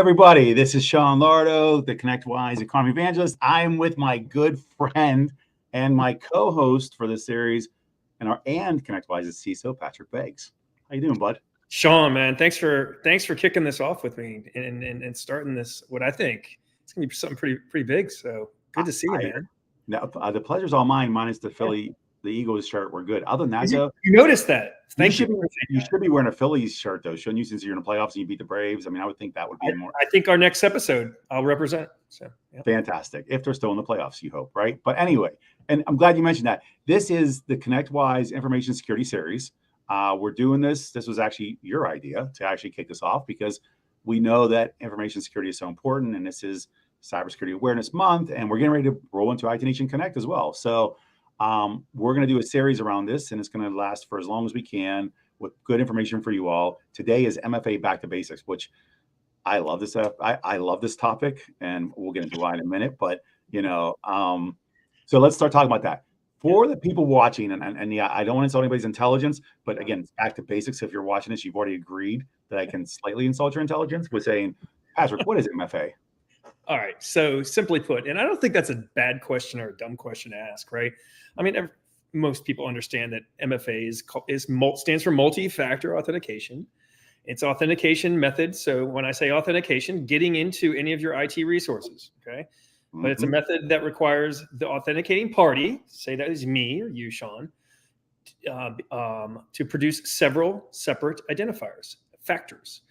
everybody. This is Sean Lardo, the ConnectWise Economy Evangelist. I'm with my good friend and my co-host for this series and ConnectWise's CISO, Patrick Beggs. How you doing, bud? Sean, man, thanks for kicking this off with me and starting this. What I think it's gonna be something pretty big. So good to see you, man. No, the pleasure's all mine. Minus the Philly, the Eagles shirt. We're good. Other than that, though, you noticed that. Thank you. You should be wearing a Phillies shirt, though, shouldn't you? Since you're in the playoffs and you beat the Braves. I mean, I would think that would be more. I think our next episode, I'll represent. So yeah. Fantastic. If they're still in the playoffs, you hope, right? But anyway, and I'm glad you mentioned that. This is the ConnectWise Information Security Series. We're doing this. This was actually your idea to actually kick this off because we know that information security is so important, and this is Cybersecurity Awareness Month, and we're getting ready to roll into IT Nation Connect as well. So we're going to do a series around this, and it's going to last for as long as we can with good information for you all. Today is MFA Back to Basics, which I love this. I love this topic, and we'll get into why in a minute. But so let's start talking about that. For the people watching, and yeah, I don't want to insult anybody's intelligence, but again, it's back to basics. If you're watching this, you've already agreed that I can slightly insult your intelligence with saying, Patrick, what is MFA? All right. So simply put, and I don't think that's a bad question or a dumb question to ask, right? I mean, most people understand that MFA stands for multi-factor authentication. It's authentication method. So when I say authentication, getting into any of your IT resources, okay? But it's a method that requires the authenticating party, say that is me or you, Sean, to produce several separate identifiers, factors.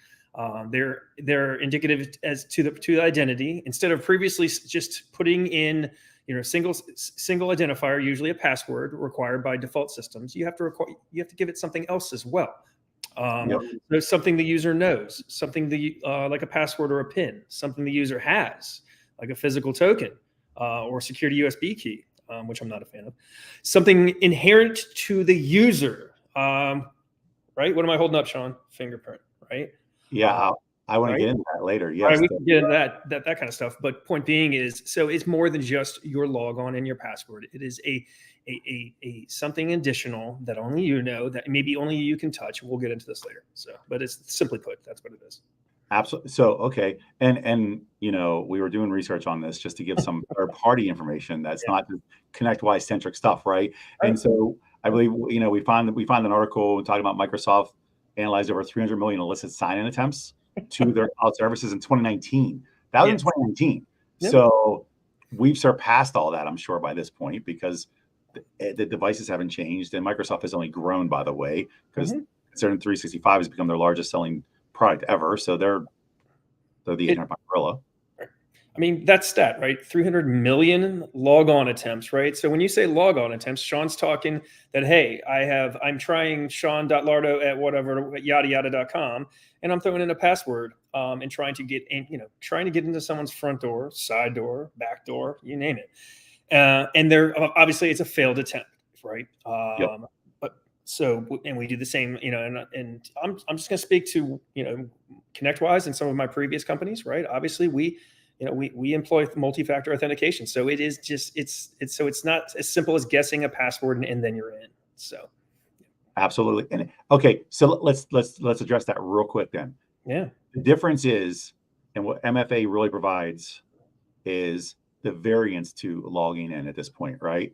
They're indicative as to the identity. Instead of previously just putting in, single identifier, usually a password required by default systems, you have to give it something else as well. There's something the user knows, something like a password or a PIN, something the user has, like a physical token or security USB key, which I'm not a fan of. Something inherent to the user, right? What am I holding up, Sean? Fingerprint, right? Yeah, I want to get into that later. Yes, right, we can get into that kind of stuff. But point being is, so it's more than just your logon and your password. It is a something additional that only you know, that maybe only you can touch. We'll get into this later. So, but it's simply put, that's what it is. Absolutely. So, okay. And we were doing research on this just to give some third party information that's not ConnectWise centric stuff. Right. And so I believe, we found an article talking about Microsoft analyzed over 300 million illicit sign-in attempts to their cloud services in 2019. That was in 2019. Yep. So we've surpassed all that, I'm sure, by this point, because the devices haven't changed, and Microsoft has only grown, by the way, because considering 365 has become their largest selling product ever. So they're the 800 pound gorilla. I mean, that stat, right? 300 million logon attempts, right? So when you say logon attempts, Sean's talking that, hey, I'm trying sean.lardo at yada yada.com, and I'm throwing in a password and trying to get into someone's front door, side door, back door, you name it. And they're obviously it's a failed attempt, right? So, and we do the same, and I'm just going to speak to, ConnectWise and some of my previous companies, right? Obviously we employ multi-factor authentication. So it is just, it's not as simple as guessing a password and then you're in. So. Absolutely. And okay. So let's address that real quick then. Yeah. The difference is, and what MFA really provides is the variance to logging in at this point, right?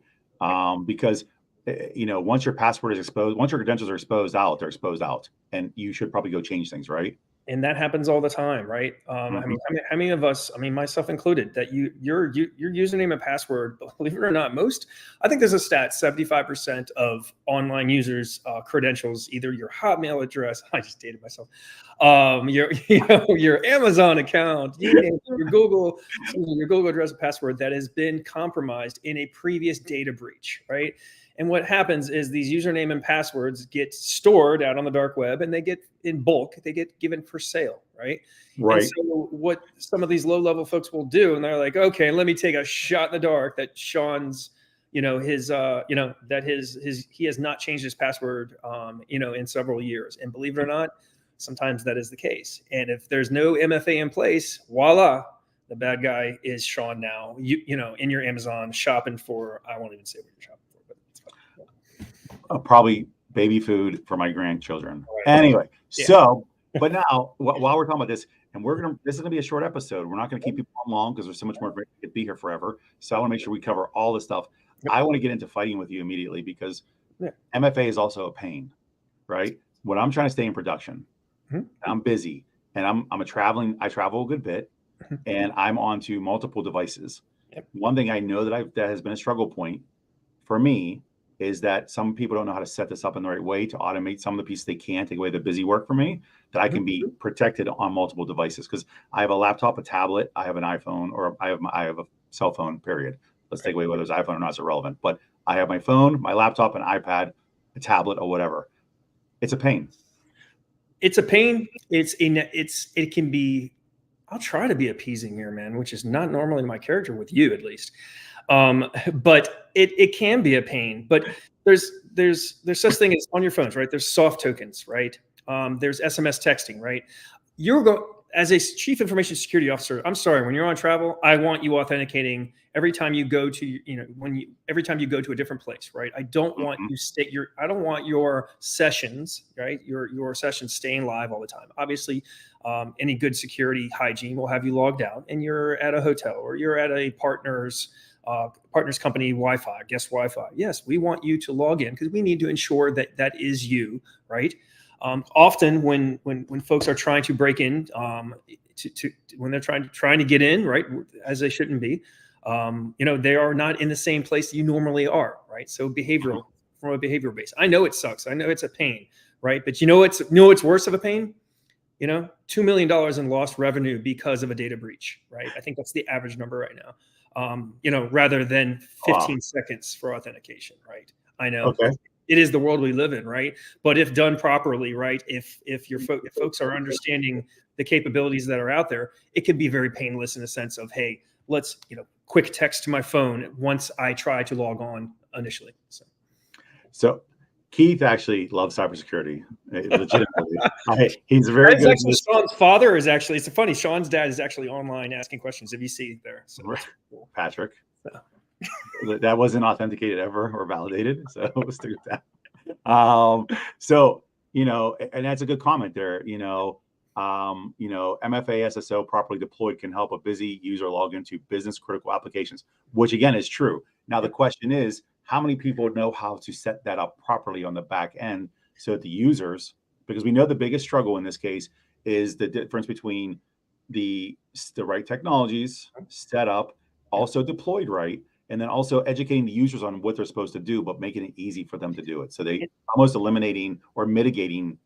Because once your password is exposed, once your credentials are exposed out, they're exposed out, and you should probably go change things, right? And that happens all the time, right? I mean, how many of us, myself included, that your username and password, believe it or not, I think there's a stat, 75% of online users' credentials, either your Hotmail address, I just dated myself, your Amazon account, your Google address and password that has been compromised in a previous data breach, right? And what happens is these username and passwords get stored out on the dark web, and they get in bulk, they get given for sale, right? Right. And so what some of these low-level folks will do, and they're like, okay, let me take a shot in the dark that Sean's, he has not changed his password, in several years. And believe it or not, sometimes that is the case. And if there's no MFA in place, voila, the bad guy is Sean now, in your Amazon shopping for, I won't even say what you're shopping for, but it's fine. Probably baby food for my grandchildren. Right. Anyway, so But now, while we're talking about this, and this is gonna be a short episode. We're not gonna keep people on long because there's so much more. We could be here forever. So I want to make sure we cover all this stuff. Yep. I want to get into fighting with you immediately because Yeah. MFA is also a pain, right? When I'm trying to stay in production, I'm busy, and I travel a good bit, and I'm onto multiple devices. Yep. One thing I know that has been a struggle point for me is that some people don't know how to set this up in the right way to automate some of the pieces they can, take away the busy work for me, that I can be protected on multiple devices. Because I have a laptop, a tablet, I have an iPhone, or I have a cell phone, period. Let's take away whether it's iPhone or not, it's irrelevant. But I have my phone, my laptop, an iPad, a tablet, or whatever. It's a pain. It's a pain. It can be, I'll try to be appeasing here, man, which is not normally my character with you, at least. But it can be a pain. But there's such thing as on your phones, right? There's soft tokens, right? There's SMS texting, right? As a chief information security officer, I'm sorry, when you're on travel, I want you authenticating every time you go to, every time you go to a different place, right? I don't want I don't want your sessions, right? Your sessions staying live all the time. Obviously, any good security hygiene will have you logged out and you're at a hotel or you're at a partner's company Wi-Fi, guest Wi-Fi. Yes, we want you to log in because we need to ensure that that is you, right? Often when folks are trying to break in, when they're trying to get in, right, as they shouldn't be, they are not in the same place that you normally are, right? So from a behavioral base, I know it sucks. I know it's a pain, right? But it's worse of a pain. $2 million in lost revenue because of a data breach, right? I think that's the average number right now. Rather than 15 seconds for authentication, right? I know. Okay. It is the world we live in, right? But if done properly, right, if folks are understanding the capabilities that are out there, it can be very painless in the sense of, hey, let's quick text to my phone once I try to log on initially. So Keith actually loves cybersecurity, legitimately. He's very good. Actually, Sean's father is actually. It's funny. Sean's dad is actually online asking questions. If you see there, so cool. Patrick. So. That wasn't authenticated ever or validated, so let's do that. So and that's a good comment there. MFA SSO properly deployed can help a busy user log into business critical applications, which again is true. Now the question is, how many people know how to set that up properly on the back end so that the users, because we know the biggest struggle in this case is the difference between the right technologies set up, also deployed right, and then also educating the users on what they're supposed to do, but making it easy for them to do it. So they almost eliminating or mitigating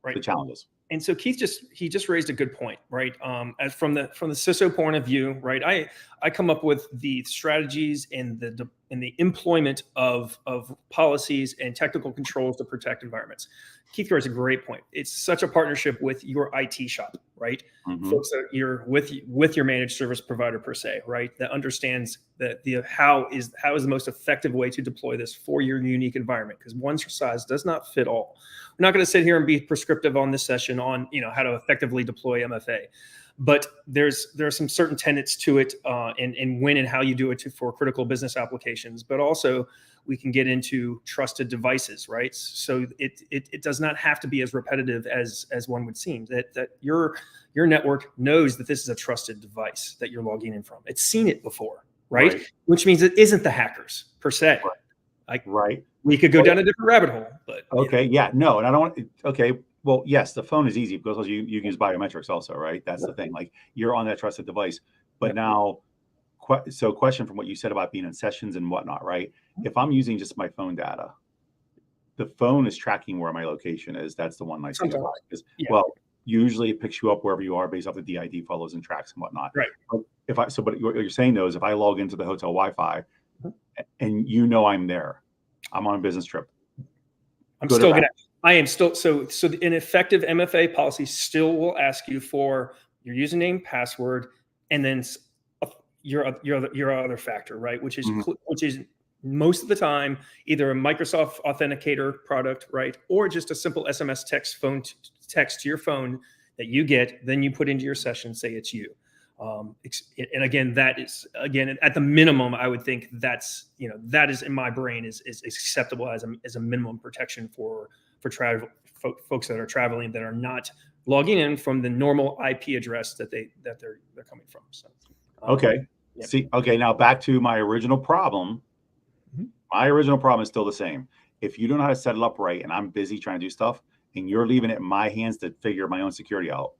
the challenges. And so Keith just raised a good point, right? As from the CISO point of view, right? I come up with the strategies and the employment of policies and technical controls to protect environments. Keith raised a great point. It's such a partnership with your IT shop, right? Folks that you're with your managed service provider per se, right? That understands how is the most effective way to deploy this for your unique environment, because one size does not fit all. We're not going to sit here and be prescriptive on this session on how to effectively deploy MFA, but there are some certain tenets to it, and when and how you do it for critical business applications. But also we can get into trusted devices, right? So it does not have to be as repetitive as one would seem. That your network knows that this is a trusted device that you're logging in from. It's seen it before, right? Which means it isn't the hackers per se. Right. We could go down a different rabbit hole, but okay, yeah, no, and I don't. Okay, well, yes, the phone is easy because you can use biometrics also, right? That's the thing. Like you're on that trusted device, but now, so question from what you said about being in sessions and whatnot, right? If I'm using just my phone data, the phone is tracking where my location is. That's the one nice thing about it. Well, usually it picks you up wherever you are based off the DID follows and tracks and whatnot. Right. But but what you're saying though is if I log into the hotel Wi-Fi and I'm there, I'm on a business trip. I am still so an effective MFA policy still will ask you for your username, password, and then your other factor, right? Which is most of the time either a Microsoft Authenticator product, right, or just a simple SMS text to your phone that you get, then you put into your session, say it's you. And again, that is at the minimum, I would think that is in my brain is acceptable as a minimum protection for travel folks that are traveling that are not logging in from the normal IP address that they're coming from. So, okay. yeah. See, okay, now back to my original problem. Mhm. My original problem is still the same. If you don't know how to set it up right, and I'm busy trying to do stuff, and you're leaving it in my hands to figure my own security out,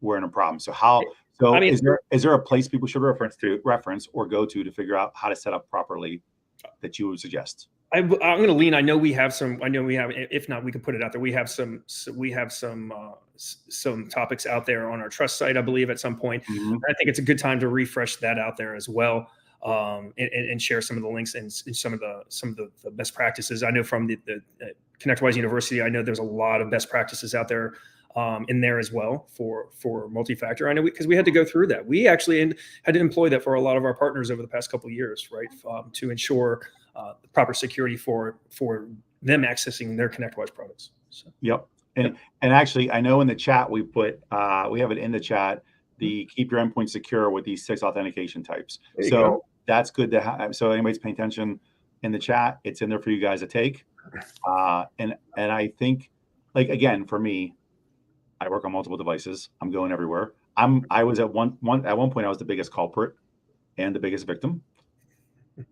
we're in a problem. So I mean, is there a place people should reference or go to figure out how to set up properly that you would suggest? I'm going to lean. I know we have some. I know we have. If not, we could put it out there. We have some. We have some topics out there on our trust site, I believe, at some point. Mhm. I think it's a good time to refresh that out there as well, and share some of the links and some of the best practices. I know from the ConnectWise University, I know there's a lot of best practices out there in there as well for multi-factor. I know because we had to go through that. We actually had to employ that for a lot of our partners over the past couple of years, right, to ensure the proper security for them accessing their ConnectWise products. So, Yep. And actually, I know in the chat we put we have it in the chat, the keep your endpoint secure with these 6 authentication types. there you So go. that's good to have. So anybody's paying attention in the chat, it's in there for you guys to take. And I think, like, again, for me, I work on multiple devices. I'm going everywhere. I was at one point I was the biggest culprit and the biggest victim,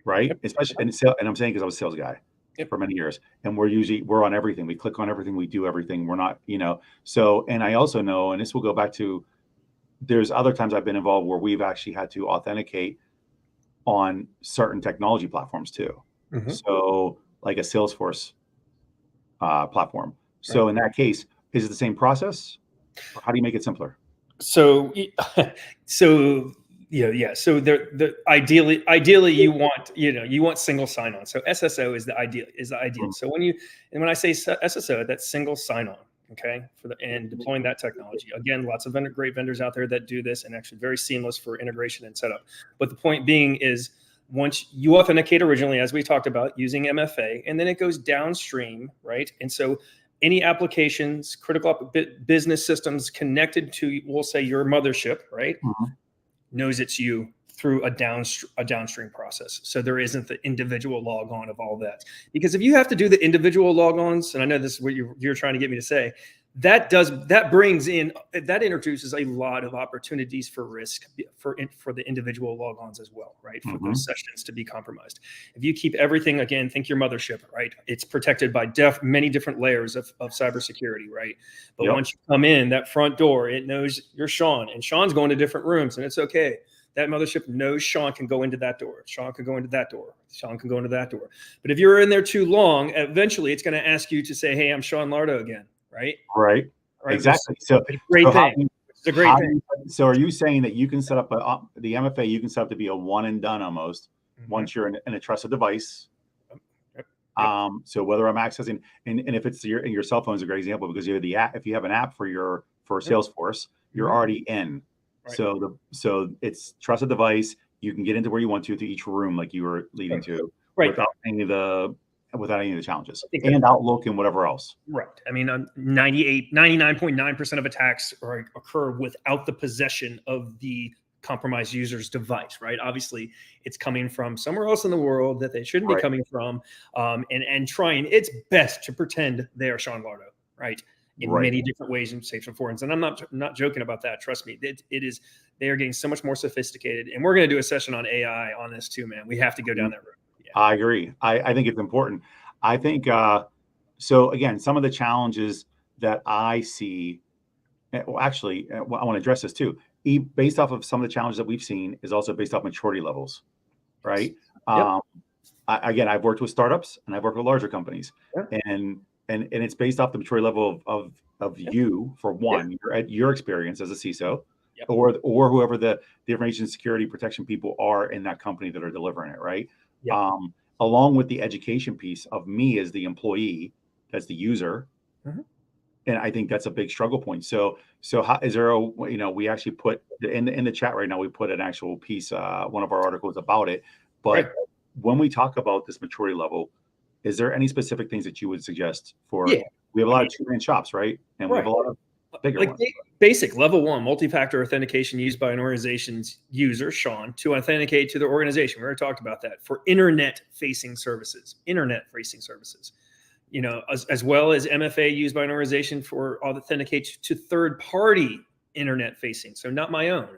right? Yep. Especially and I'm saying because I was a sales guy Yep. for many years, and we're on everything. We click on everything, we do everything. We're not, So, and I also know, and this will go back to, there's other times I've been involved where we've actually had to authenticate on certain technology platforms too. Mhm. So, like a Salesforce platform. So, in that case, is it the same process, or how do you make it simpler? So, so yeah. So the ideally you want single sign-on. So SSO is the ideal. Mhm. So when I say SSO, that's single sign-on. Okay, and deploying that technology. Again, lots of great vendors out there that do this, and actually very seamless for integration and setup. But the point being is, once you authenticate originally, as we talked about, using MFA, and then it goes downstream, right? And so any applications, critical business systems connected to, we'll say, your mothership, right, Mhm. knows it's you through a downstream process. So there isn't the individual log on of all that. Because if you have to do the individual logons, and I know this is what you're trying to get me to say, that introduces a lot of opportunities for risk for the individual logons as well, right? For Mhm. those sessions to be compromised. If you keep everything, again, think your mothership, right? It's protected by many different layers of cybersecurity, right? But Yep. once you come in that front door, it knows you're Sean, and Sean's going to different rooms, and it's okay. That mothership knows Sean can go into that door. Sean can go into that door. Sean can go into that door. But if you're in there too long, eventually it's going to ask you to say, "Hey, I'm Sean Lardo again," right? Right. Right. Exactly. So, Which is a great thing. It's a great thing. so are you saying that you can set up the MFA? You can set up to be a one and done almost once you're in a trusted device. Yep. So whether I'm accessing, and if it's your cell phone is a great example, because you have the app. If you have an app for Salesforce, you're already in. Right. So it's trusted device. You can get into where you want to each room, like you were leading to, Right. without any of the challenges, I think and Outlook and whatever else. Right. I mean, 99.9% of attacks occur without the possession of the compromised user's device, right? Obviously, it's coming from somewhere else in the world that they shouldn't be Right. coming from, and trying its best to pretend they are Sean Lardo, right? In Right. many different ways and shapes and forms. And I'm not joking about that. Trust me, it is. They are getting so much more sophisticated, and we're going to do a session on AI on this too, man. We have to go down that road. Yeah. I agree. I think it's important. I think so. Again, some of the challenges that I see, well, actually, I want to address this too. Based off of some of the challenges that we've seen, is also based off maturity levels, right? Yep. Again, I've worked with startups and I've worked with larger companies, Yep. and it's based off the maturity level of Yep. you, for one, your experience as a CISO, Yep. or whoever the information security protection people are in that company that are delivering it, right? Yep. Along with the education piece of me as the employee, that's the user. Mhm. And I think that's a big struggle point. So how is there we actually put in the chat right now, we put an actual piece, one of our articles about it. But Right. when we talk about this maturity level, is there any specific things that you would suggest for, Yeah. we have a lot of two-man shops, right? And we have a lot of bigger ones. Basic level 1 multi-factor authentication used by an organization's user, Sean, to authenticate to their organization. We already talked about that for internet facing services. as well as MFA used by an organization for authentication to third-party internet facing. So not my own,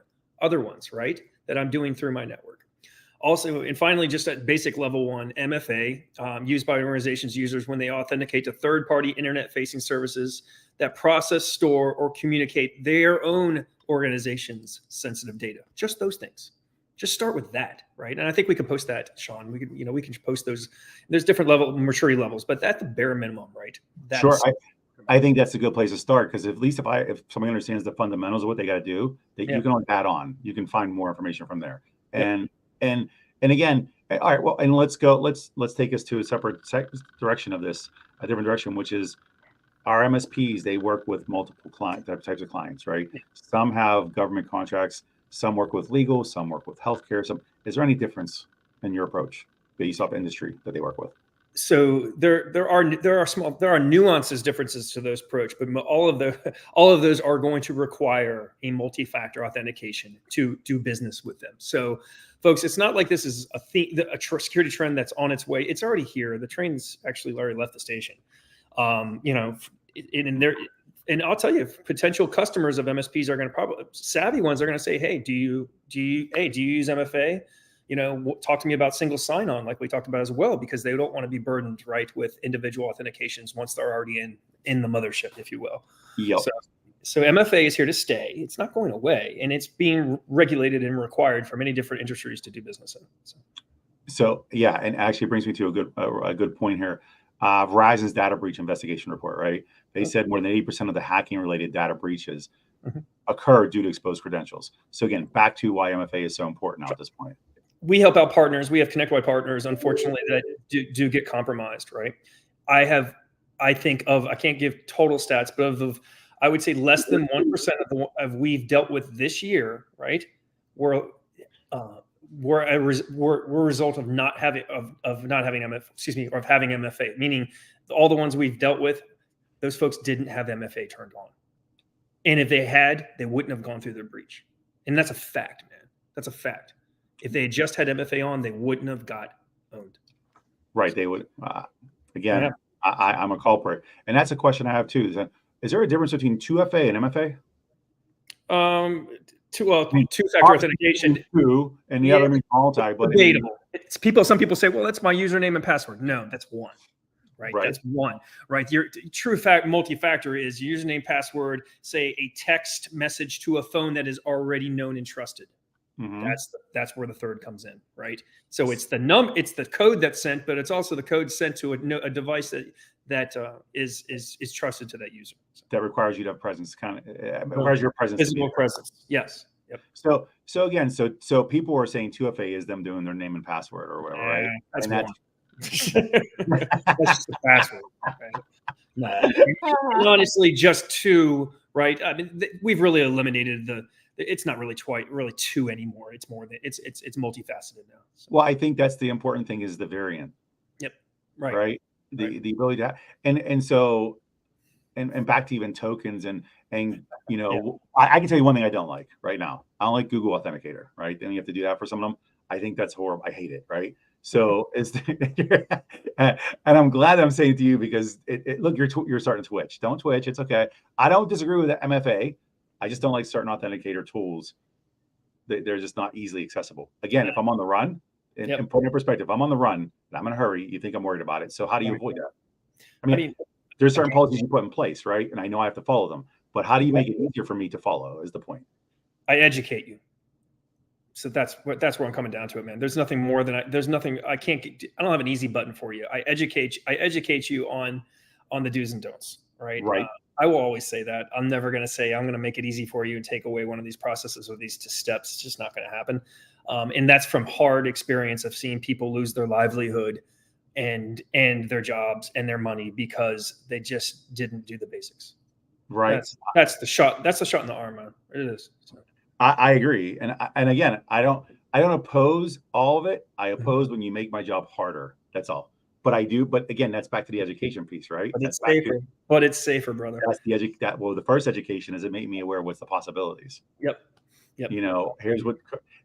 other ones, right? That I'm doing through my network. Also, and finally, just at basic level 1, MFA, used by organizations' users when they authenticate to third-party internet-facing services that process, store, or communicate their own organization's sensitive data. Just those things. Just start with that, right? And I think we can post that, Sean. We can post those. There's different maturity levels, but that's the bare minimum, right? Sure. I think that's a good place to start, because at least if somebody understands the fundamentals of what they got to do, that you can only add on. You can find more information from there. And again, all right. Well, and let's take us to a separate direction of this, a different direction, which is our MSPs. They work with multiple types of clients, right? Some have government contracts, some work with legal, some work with healthcare. Is there any difference in your approach based off industry that they work with? So there are nuances, differences to those approach, but all of those are going to require a multi-factor authentication to do business with them. So, folks, it's not like this is a security trend that's on its way. It's already here. The train's actually already left the station. And I'll tell you, potential customers of MSPs are going to probably, savvy ones are going to say, "Hey, do you use MFA? Talk to me about single sign-on," like we talked about as well, because they don't want to be burdened, right, with individual authentications once they're already in the mothership, if you will. Yep. So MFA is here to stay. It's not going away, and it's being regulated and required for many different industries to do business in. So yeah, and actually brings me to a good point here. Verizon's data breach investigation report, right? They said more than 80% of the hacking-related data breaches occur due to exposed credentials. So again, back to why MFA is so important now at this point. We help out partners. We have ConnectWide partners, unfortunately, that do get compromised, right? I can't give total stats, but I would say less than 1% of we've dealt with this year, right? Were a result of not having MFA, or of having MFA, meaning all the ones we've dealt with, those folks didn't have MFA turned on. And if they had, they wouldn't have gone through their breach. And that's a fact, man. That's a fact. If they had just had MFA on, they wouldn't have got owned. Right. They would. Again, I'm a culprit. And that's a question I have too. Is there a difference between 2FA and MFA? Two-factor authentication. And the other means multi. But debatable. Some people say, well, that's my username and password. No, that's one. Right? That's one. Right. Your multi-factor is username, password, say a text message to a phone that is already known and trusted. Mm-hmm. That's where the third comes in, right? So it's the code that's sent, but it's also the code sent to a device that is trusted to that user. That requires you to have presence, requires your presence. Physical presence. Yes. Yep. So again, so people are saying 2FA is them doing their name and password or whatever, right? That's just a password. Right? No. Honestly, just two, right? I mean, we've really eliminated it's not really two anymore. It's more than it's multifaceted now. So. Well, I think that's the important thing is the variant. Yep. Right. The ability to and back to even tokens and I can tell you one thing I don't like right now. I don't like Google Authenticator, right? Then you have to do that for some of them. I think that's horrible. I hate it, right? So and I'm glad I'm saying it to you because look, you're starting to twitch. Don't twitch. It's okay. I don't disagree with the MFA. I just don't like certain authenticator tools. They're just not easily accessible. Again, if I'm on the run, and put in perspective, I'm on the run and I'm in a hurry. You think I'm worried about it. So how do you avoid that? I mean, there's certain policies you put in place, right? And I know I have to follow them. But how do you make it easier for me to follow? Is the point? I educate you. So that's where I'm coming down to it, man. There's nothing more than I don't have an easy button for you. I educate you on the do's and don'ts, right? Right. I will always say that. I'm never going to say I'm going to make it easy for you and take away one of these processes or these steps. It's just not going to happen. And that's from hard experience of seeing people lose their livelihood and their jobs and their money because they just didn't do the basics. Right. That's the shot. That's the shot in the arm, man. It is. So. I agree. And again, I don't oppose all of it. I oppose when you make my job harder. That's all. But I do. But again, that's back to the education piece, right? But it's safer. But it's safer, brother. That's the first education is it made me aware of what's the possibilities. Yep. Here's what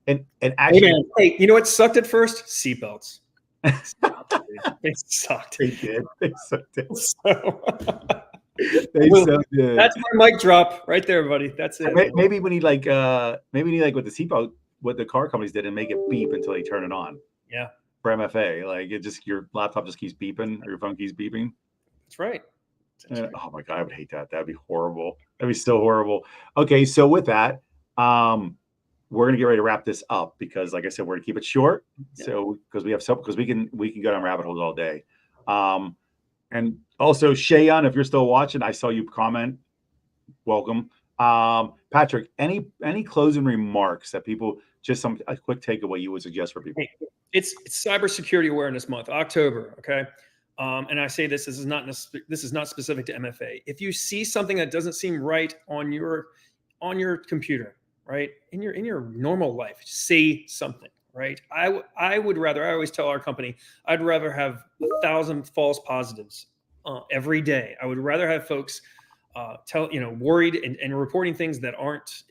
and actually, hey, you know what sucked at first? Seatbelts. They sucked. They did. They so did. So, They well, so did. that's my mic drop right there, buddy. That's it. Maybe we need like what the seatbelt, what the car companies did, and make it beep until they turn it on. Yeah, For MFA, like it just your laptop just keeps beeping or your phone keeps beeping. that's right. That's right. Oh my god, I would hate that. That'd be horrible. That'd be so horrible. Okay, so with that, we're gonna get ready to wrap this up because, like I said, we're gonna keep it short. Yeah. So because we can go down rabbit holes all day. And also Shayan, if you're still watching, I saw you comment. Welcome. Patrick, any closing remarks that people just a quick takeaway you would suggest for people? It's Cybersecurity Awareness Month, October. Okay, and I say this is not specific to MFA. If you see something that doesn't seem right on your computer, right, in your normal life, say something. Right. I would rather. I always tell our company, I'd rather have 1,000 false positives every day. I would rather have folks worried and reporting things that aren't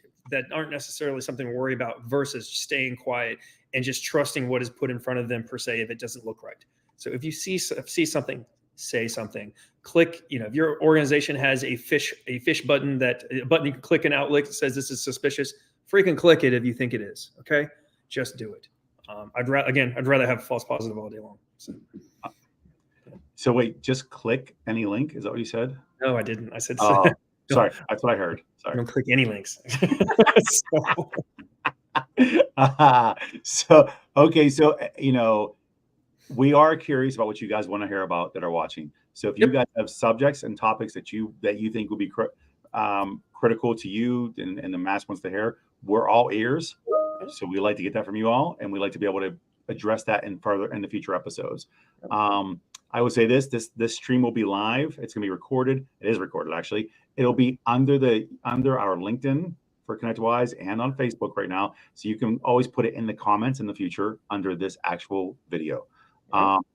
necessarily something to worry about versus staying quiet and just trusting what is put in front of them per se if it doesn't look right. So if you see something, say something. Click, if your organization has a fish button, a button you can click in Outlook that says this is suspicious, freaking click it if you think it is. Okay, just do it. I'd rather have a false positive all day long. So wait, just click any link. Is that what you said? No, I didn't. I said, sorry, that's what I heard. Sorry. Don't click any links. Okay. So, we are curious about what you guys want to hear about that are watching. So if you guys have subjects and topics that you think will be critical to you and the mass wants to hear, we're all ears. So we like to get that from you all, and we like to be able to address that in the future episodes. I would say this stream will be live. It's going to be recorded. It is recorded, actually. It'll be under our LinkedIn for ConnectWise and on Facebook right now. So you can always put it in the comments in the future under this actual video.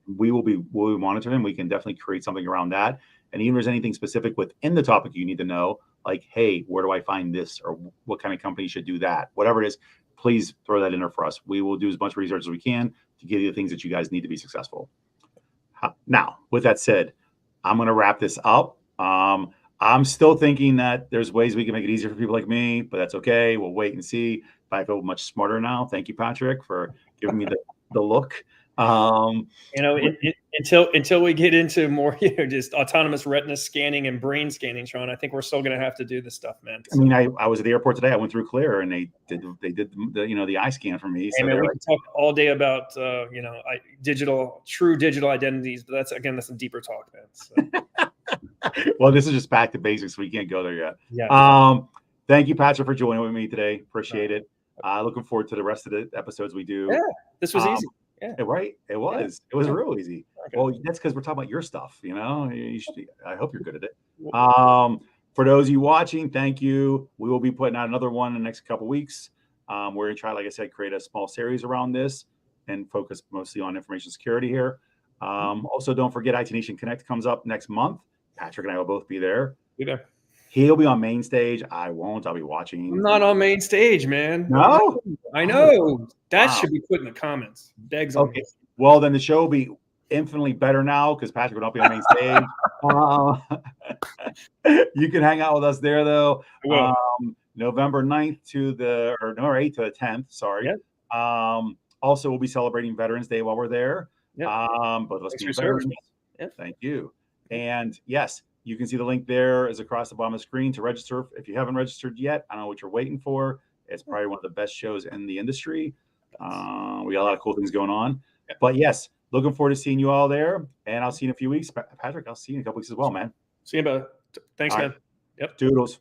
We'll be monitoring. We can definitely create something around that. And even if there's anything specific within the topic you need to know, like, hey, where do I find this? Or what kind of company should do that? Whatever it is, please throw that in there for us. We will do as much research as we can to give you the things that you guys need to be successful. Now, with that said, I'm going to wrap this up. I'm still thinking that there's ways we can make it easier for people like me, but that's okay. We'll wait and see. But I feel much smarter now. Thank you, Patrick, for giving me the look. Until we get into more, just autonomous retina scanning and brain scanning, Sean, I think we're still going to have to do this stuff, man. So. I mean, I was at the airport today. I went through Clear, and they did the eye scan for me. Hey, man, we can talk all day about true digital identities, but that's a deeper talk, man. So. Well, this is just back to basics. We can't go there yet. Yeah. Thank you, Patrick, for joining with me today. Appreciate it. Looking forward to the rest of the episodes we do. Yeah, this was easy. Yeah. Right. It was. Yeah. It was real easy. Okay. Well, that's because we're talking about your stuff. I hope you're good at it. For those of you watching, thank you. We will be putting out another one in the next couple of weeks. We're going to try, like I said, create a small series around this and focus mostly on information security here. Also, don't forget IT Nation Connect comes up next month. Patrick and I will both be there. Be there. He'll be on main stage. I won't. I'll be watching. I'm not on main stage, man. No? I know. That should be put in the comments. Begs on okay. Well, then the show will be infinitely better now because Patrick will not be on main stage. You can hang out with us there, though. November 9th November 8th to the 10th. Sorry. Yep. Also, we'll be celebrating Veterans Day while we're there. Yep. But let's be veterans. Yep. Thank you. And yes, you can see the link there is across the bottom of the screen to register. If you haven't registered yet, I don't know what you're waiting for. It's probably one of the best shows in the industry. We got a lot of cool things going on. But yes, looking forward to seeing you all there. And I'll see you in a few weeks. Patrick, I'll see you in a couple weeks as well, man. See you, bud. Thanks, man. Yep. Doodles.